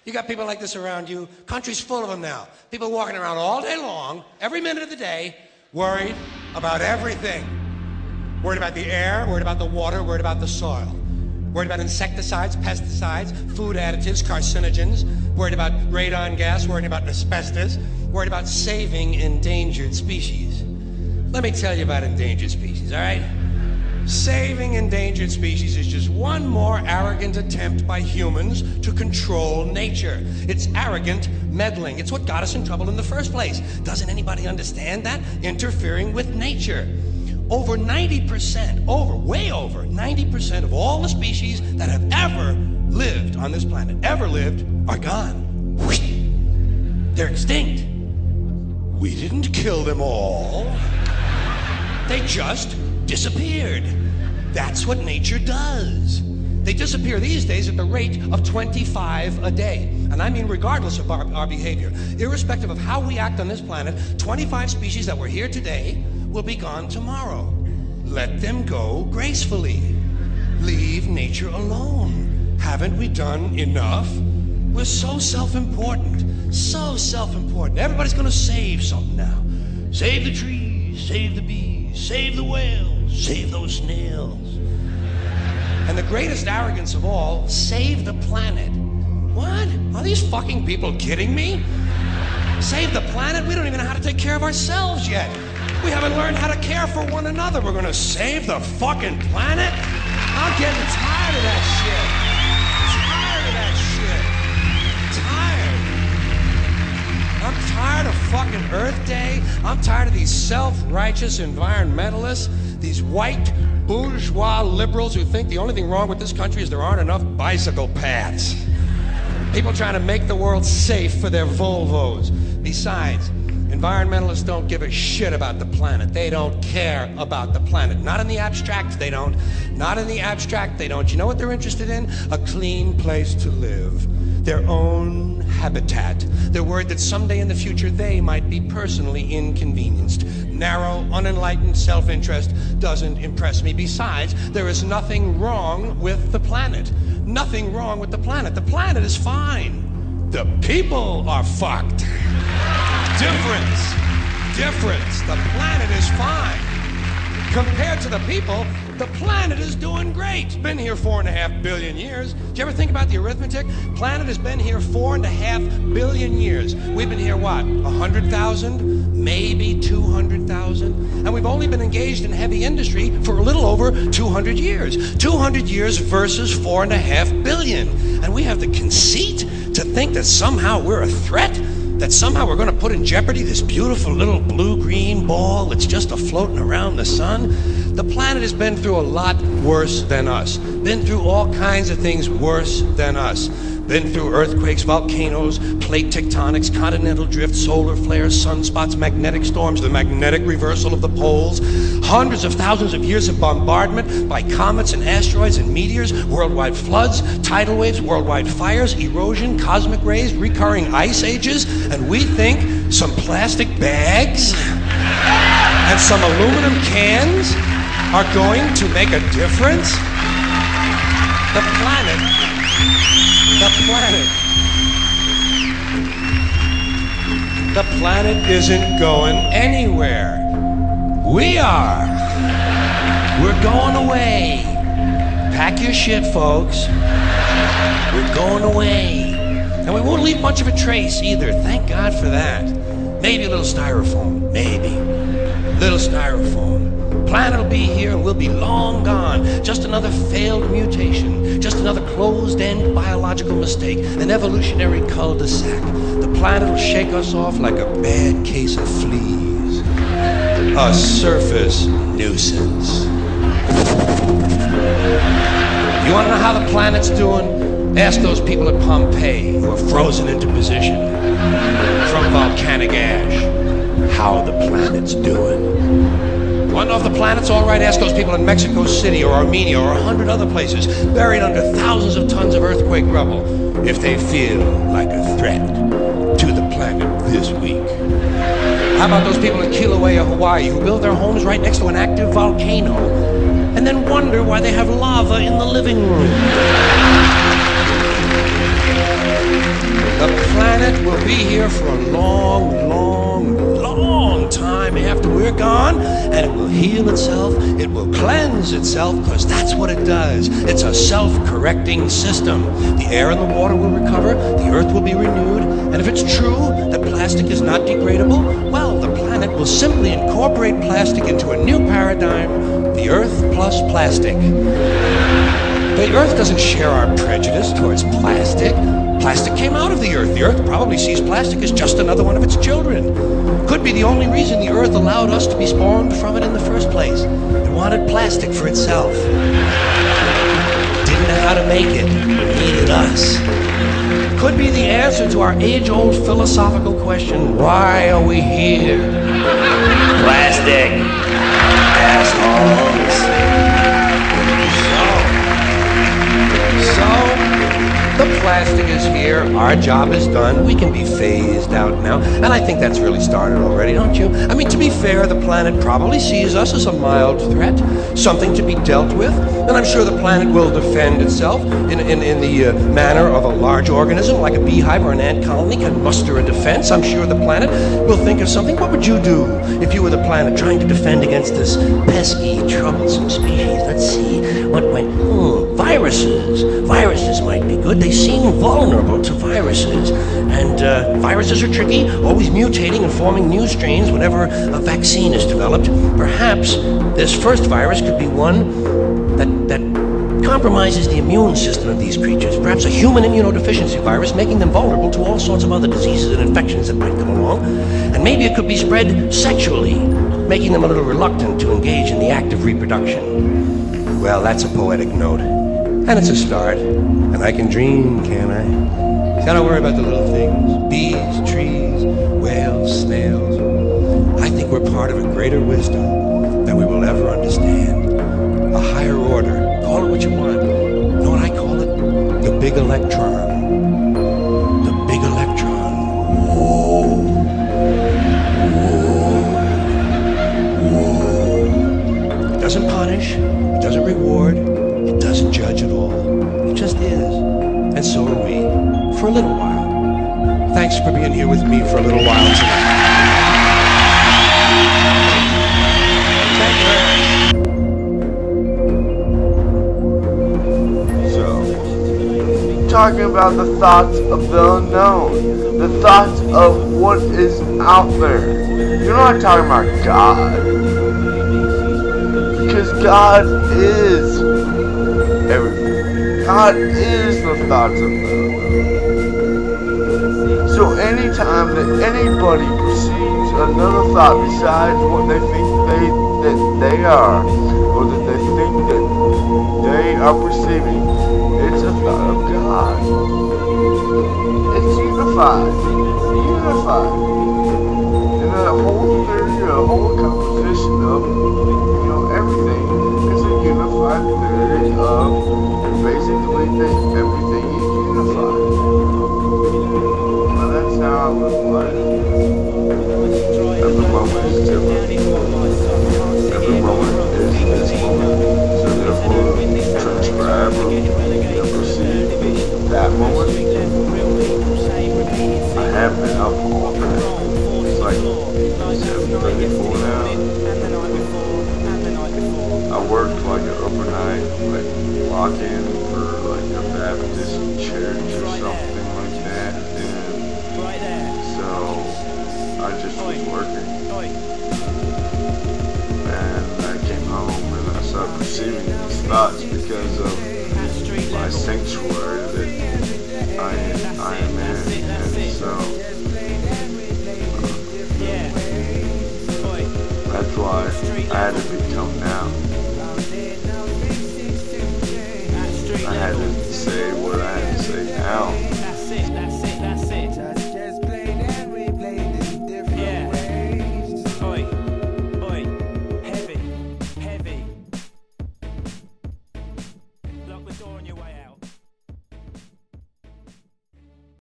You got people like this around you. Country's full of them now. People walking around all day long, every minute of the day, worried about everything. Worried about the air, worried about the water, worried about the soil. Worried about insecticides, pesticides, food additives, carcinogens. Worried about radon gas, worried about asbestos. Worried about saving endangered species. Let me tell you about endangered species, all right? Saving endangered species is just one more arrogant attempt by humans to control nature. It's arrogant meddling. It's what got us in trouble in the first place. Doesn't anybody understand that? Interfering with nature. Over 90%, way over 90% of all the species that have ever lived on this planet, are gone. They're extinct. We didn't kill them all. They just disappeared. That's what nature does. They disappear these days at the rate of 25 a day. And I mean regardless of our behavior. Irrespective of how we act on this planet, 25 species that were here today will be gone tomorrow. Let them go gracefully. Leave nature alone. Haven't we done enough? We're so self-important. So self-important. Everybody's gonna save something now. Save the trees, save the bees, save the whales, save those snails. And the greatest arrogance of all, save the planet. What? Are these fucking people kidding me? Save the planet? We don't even know how to take care of ourselves yet. We haven't learned how to care for one another. We're gonna save the fucking planet? I'm getting tired of that shit. Tired of that shit. Tired. I'm tired of fucking Earth Day. I'm tired of these self-righteous environmentalists, these white bourgeois liberals who think the only thing wrong with this country is there aren't enough bicycle paths. People trying to make the world safe for their Volvos. Besides, environmentalists don't give a shit about the planet. They don't care about the planet. Not in the abstract, they don't. Not in the abstract, they don't. You know what they're interested in? A clean place to live. Their own habitat. They're worried that someday in the future they might be personally inconvenienced. Narrow, unenlightened self-interest doesn't impress me. Besides, there is nothing wrong with the planet. Nothing wrong with the planet. The planet is fine. The people are fucked. Difference. The planet is fine. Compared to the people, the planet is doing great. It's been here 4.5 billion years. Did you ever think about the arithmetic? Planet has been here 4.5 billion years. We've been here, what, 100,000? Maybe 200,000? And we've only been engaged in heavy industry for a little over 200 years. 200 years versus 4.5 billion. And we have the conceit to think that somehow we're a threat? That somehow we're going to put in jeopardy this beautiful little blue-green ball that's just a-floating around the sun? The planet has been through a lot worse than us. Been through all kinds of things worse than us. Been through earthquakes, volcanoes, plate tectonics, continental drift, solar flares, sunspots, magnetic storms, the magnetic reversal of the poles, hundreds of thousands of years of bombardment by comets and asteroids and meteors, worldwide floods, tidal waves, worldwide fires, erosion, cosmic rays, recurring ice ages, and we think some plastic bags and some aluminum cans are going to make a difference? The planet isn't going anywhere. We are. We're going away. Pack your shit, folks. We're going away. And we won't leave much of a trace either. Thank God for that. Maybe a little styrofoam. Maybe. A little styrofoam. Planet will be here and we'll be long gone. Just another failed mutation. Just another closed-end biological mistake. An evolutionary cul-de-sac. The planet will shake us off like a bad case of fleas. A surface nuisance. You want to know how the planet's doing? Ask those people at Pompeii who are frozen into position from volcanic ash how the planet's doing. Want to know if the planet's all right? Ask those people in Mexico City or Armenia or 100 other places buried under thousands of tons of earthquake rubble if they feel like a threat to the planet this week. How about those people in Kilauea, Hawaii who build their homes right next to an active volcano and then wonder why they have lava in the living room? will be here for a long, long, long time after we're gone, and it will heal itself, it will cleanse itself, because that's what it does. It's a self-correcting system. The air and the water will recover, the earth will be renewed, and if it's true that plastic is not degradable, well, the planet will simply incorporate plastic into a new paradigm, the earth plus plastic. The earth doesn't share our prejudice towards plastic. Plastic came out of the earth. The earth probably sees plastic as just another one of its children. Could be the only reason the earth allowed us to be spawned from it in the first place. It wanted plastic for itself. Didn't know how to make it. It needed us. Could be the answer to our age-old philosophical question, why are we here? Plastic. Assholes. So, the plastic is here, our job is done, we can be phased out now, and I think that's really started already, don't you? I mean, to be fair, the planet probably sees us as a mild threat, something to be dealt with, and I'm sure the planet will defend itself in the manner of a large organism, like a beehive or an ant colony can muster a defense. I'm sure the planet will think of something. What would you do if you were the planet trying to defend against this pesky, troublesome species? Let's see, what went, viruses. Viruses might be good. They seem vulnerable to viruses. And viruses are tricky, always mutating and forming new strains whenever a vaccine is developed. Perhaps this first virus could be one that compromises the immune system of these creatures. Perhaps a human immunodeficiency virus, making them vulnerable to all sorts of other diseases and infections that might come along. And maybe it could be spread sexually, making them a little reluctant to engage in the act of reproduction. Well, that's a poetic note. And it's a start. And I can dream, can't I? See, I don't worry about the little things. Bees, trees, whales, snails. I think we're part of a greater wisdom than we will ever understand. A higher order. Call it what you want. You know what I call it? The big electron. The big electron. Whoa. Whoa. Whoa. It doesn't punish. It doesn't reward. It doesn't judge at all. It just is. And so are we. For a little while. Thanks for being here with me for a little while tonight. Talking about the thoughts of the unknown, the thoughts of what is out there. You're not talking about God, because God is everything. God is the thoughts of the unknown. So anytime that anybody perceives another thought besides what they think that they are, or that they think that they are perceiving, it's a thought of God. It's unified. Unified. And that whole theory, a whole composition of, everything is a unified theory of basically that everything is unified. Well, that's how I live life. Every moment is different. Every moment is this moment. So therefore, transcribe or perceive that moment. I have been up all night. It's like 7:34 now. I worked like an overnight, like lock-in for like a Baptist church or something like that. And so I just was working. And I came home and I started perceiving these thoughts because of my sanctuary that I am in, and so that's why I had to become now. I had to say what I had to say now.